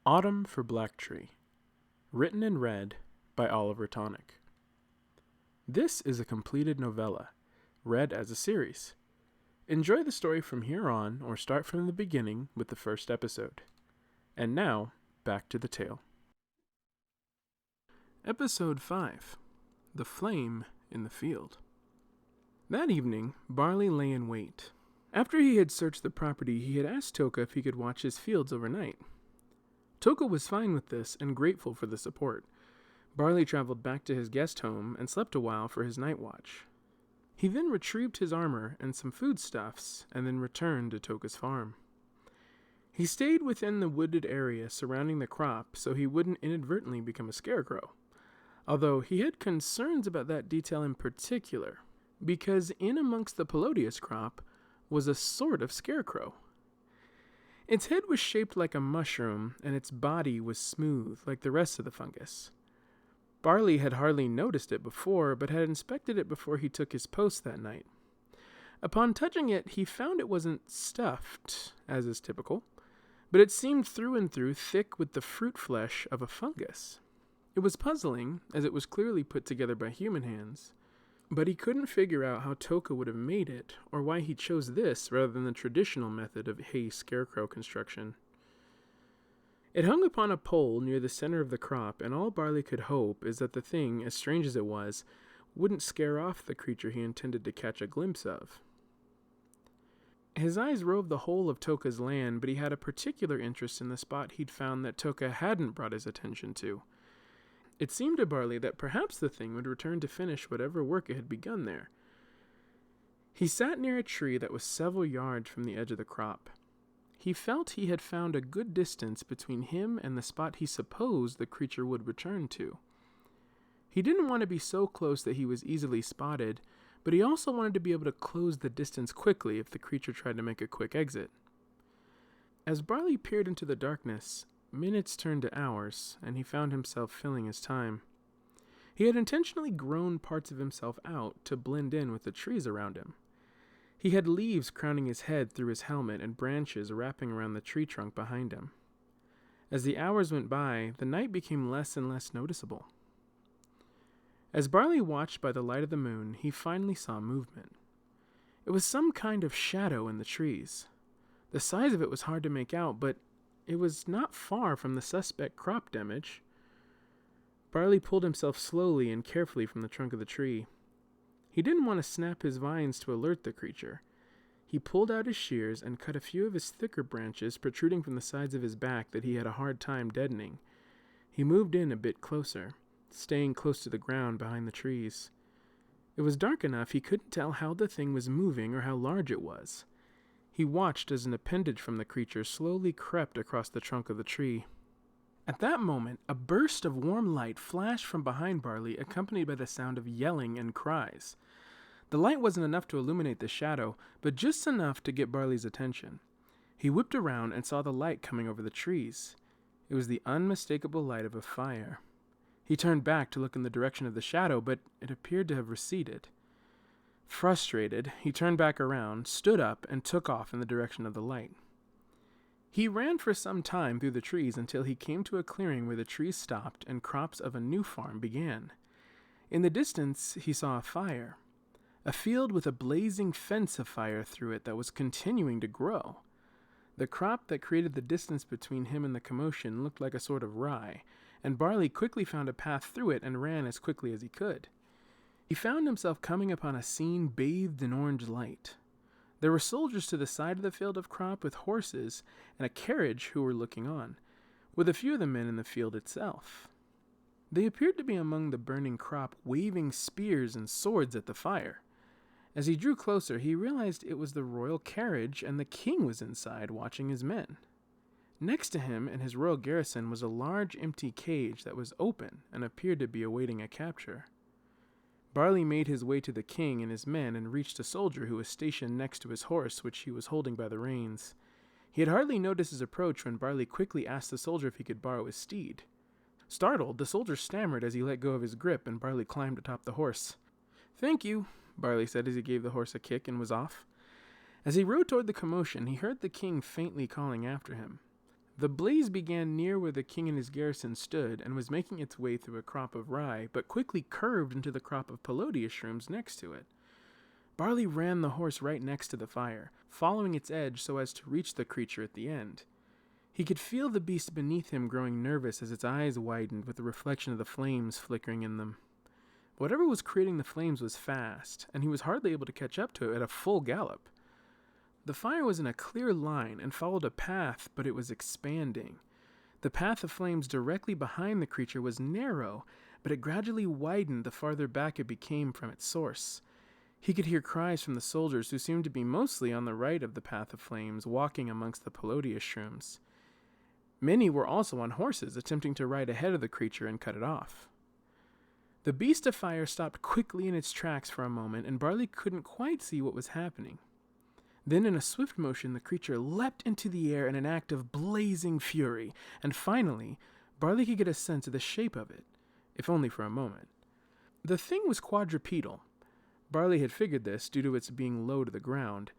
Autumn for Black Tree, written and read by Oliver Tonic. This is a completed novella, read as a series. Enjoy the story from here on, or start from the beginning with the first episode. And now, back to the tale. Episode 5, The Flame in the Field. That evening, Barley lay in wait. After he had searched the property, he had asked Toka if he could watch his fields overnight. Toka was fine with this and grateful for the support. Barley traveled back to his guest home and slept a while for his night watch. He then retrieved his armor and some foodstuffs and then returned to Toka's farm. He stayed within the wooded area surrounding the crop so he wouldn't inadvertently become a scarecrow, although he had concerns about that detail in particular, because in amongst the pelodious crop was a sort of scarecrow. Its head was shaped like a mushroom, and its body was smooth like the rest of the fungus. Barley had hardly noticed it before, but had inspected it before he took his post that night. Upon touching it, he found it wasn't stuffed, as is typical, but it seemed through and through thick with the fruit flesh of a fungus. It was puzzling, as it was clearly put together by human hands, but he couldn't figure out how Toka would have made it, or why he chose this rather than the traditional method of hay scarecrow construction. It hung upon a pole near the center of the crop, and all Barley could hope is that the thing, as strange as it was, wouldn't scare off the creature he intended to catch a glimpse of. His eyes roved the whole of Toka's land, but he had a particular interest in the spot he'd found that Toka hadn't brought his attention to. It seemed to Barley that perhaps the thing would return to finish whatever work it had begun there. He sat near a tree that was several yards from the edge of the crop. He felt he had found a good distance between him and the spot he supposed the creature would return to. He didn't want to be so close that he was easily spotted, but he also wanted to be able to close the distance quickly if the creature tried to make a quick exit. As Barley peered into the darkness, minutes turned to hours, and he found himself filling his time. He had intentionally grown parts of himself out to blend in with the trees around him. He had leaves crowning his head through his helmet and branches wrapping around the tree trunk behind him. As the hours went by, the night became less and less noticeable. As Barley watched by the light of the moon, he finally saw movement. It was some kind of shadow in the trees. The size of it was hard to make out, but it was not far from the suspect crop damage. Barley pulled himself slowly and carefully from the trunk of the tree. He didn't want to snap his vines to alert the creature. He pulled out his shears and cut a few of his thicker branches protruding from the sides of his back that he had a hard time deadening. He moved in a bit closer, staying close to the ground behind the trees. It was dark enough he couldn't tell how the thing was moving or how large it was. He watched as an appendage from the creature slowly crept across the trunk of the tree. At that moment, a burst of warm light flashed from behind Barley, accompanied by the sound of yelling and cries. The light wasn't enough to illuminate the shadow, but just enough to get Barley's attention. He whipped around and saw the light coming over the trees. It was the unmistakable light of a fire. He turned back to look in the direction of the shadow, but it appeared to have receded. Frustrated, he turned back around, stood up, and took off in the direction of the light. He ran for some time through the trees until he came to a clearing where the trees stopped and crops of a new farm began. In the distance, he saw a fire, a field with a blazing fence of fire through it that was continuing to grow. The crop that created the distance between him and the commotion looked like a sort of rye, and Barley quickly found a path through it and ran as quickly as he could. He found himself coming upon a scene bathed in orange light. There were soldiers to the side of the field of crop with horses and a carriage who were looking on, with a few of the men in the field itself. They appeared to be among the burning crop, waving spears and swords at the fire. As he drew closer, he realized it was the royal carriage and the king was inside watching his men. Next to him in his royal garrison was a large empty cage that was open and appeared to be awaiting a capture. Barley made his way to the king and his men and reached a soldier who was stationed next to his horse, which he was holding by the reins. He had hardly noticed his approach when Barley quickly asked the soldier if he could borrow his steed. Startled, the soldier stammered as he let go of his grip, and Barley climbed atop the horse. "Thank you," Barley said as he gave the horse a kick and was off. As he rode toward the commotion, he heard the king faintly calling after him. The blaze began near where the king and his garrison stood and was making its way through a crop of rye, but quickly curved into the crop of pelodius shrooms next to it. Barley ran the horse right next to the fire, following its edge so as to reach the creature at the end. He could feel the beast beneath him growing nervous as its eyes widened with the reflection of the flames flickering in them. Whatever was creating the flames was fast, and he was hardly able to catch up to it at a full gallop. The fire was in a clear line and followed a path, but it was expanding. The path of flames directly behind the creature was narrow, but it gradually widened the farther back it became from its source. He could hear cries from the soldiers, who seemed to be mostly on the right of the path of flames, walking amongst the pelodius shrooms. Many were also on horses, attempting to ride ahead of the creature and cut it off. The beast of fire stopped quickly in its tracks for a moment, and Barley couldn't quite see what was happening. Then, in a swift motion, the creature leapt into the air in an act of blazing fury, and finally, Barley could get a sense of the shape of it, if only for a moment. The thing was quadrupedal. Barley had figured this due to its being low to the ground.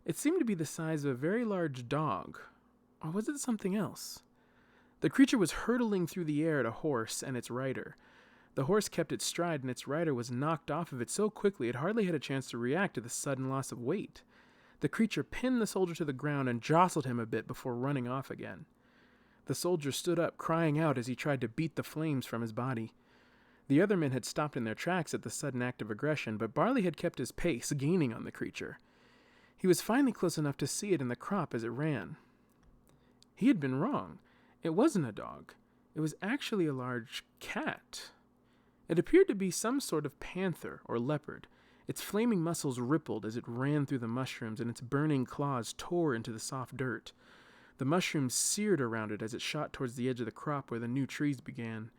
It seemed to be the size of a very large dog, or was it something else? The creature was hurtling through the air at a horse and its rider. The horse kept its stride, and its rider was knocked off of it so quickly it hardly had a chance to react to the sudden loss of weight. The creature pinned the soldier to the ground and jostled him a bit before running off again. The soldier stood up, crying out as he tried to beat the flames from his body. The other men had stopped in their tracks at the sudden act of aggression, but Barley had kept his pace, gaining on the creature. He was finally close enough to see it in the crop as it ran. He had been wrong. It wasn't a dog. It was actually a large cat. It appeared to be some sort of panther or leopard. Its flaming muscles rippled as it ran through the mushrooms, and its burning claws tore into the soft dirt. The mushrooms seared around it as it shot towards the edge of the crop where the new trees began.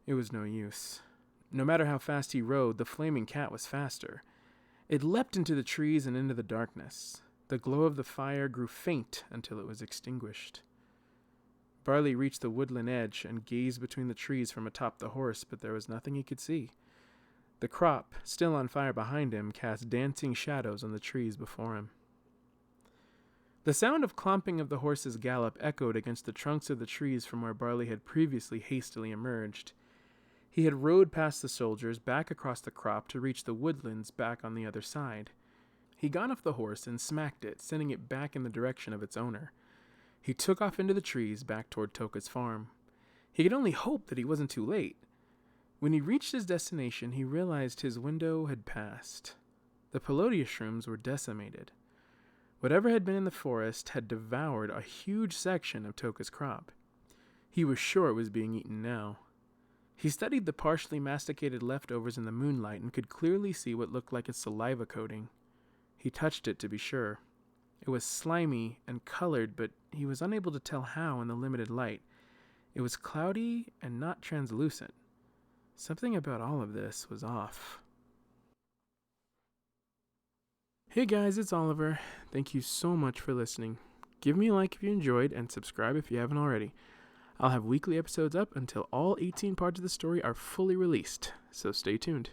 It was no use. No matter how fast he rode, the flaming cat was faster. It leapt into the trees and into the darkness. The glow of the fire grew faint until it was extinguished. Barley reached the woodland edge and gazed between the trees from atop the horse, but there was nothing he could see. The crop, still on fire behind him, cast dancing shadows on the trees before him. The sound of clomping of the horse's gallop echoed against the trunks of the trees from where Barley had previously hastily emerged. He had rode past the soldiers, back across the crop to reach the woodlands back on the other side. He got off the horse and smacked it, sending it back in the direction of its owner. He took off into the trees back toward Toka's farm. He could only hope that he wasn't too late. When he reached his destination, he realized his window had passed. The pelodius shrooms were decimated. Whatever had been in the forest had devoured a huge section of Toka's crop. He was sure it was being eaten now. He studied the partially masticated leftovers in the moonlight and could clearly see what looked like a saliva coating. He touched it to be sure. It was slimy and colored, but he was unable to tell how in the limited light. It was cloudy and not translucent. Something about all of this was off. Hey guys, it's Oliver. Thank you so much for listening. Give me a like if you enjoyed, and subscribe if you haven't already. I'll have weekly episodes up until all 18 parts of the story are fully released, so stay tuned.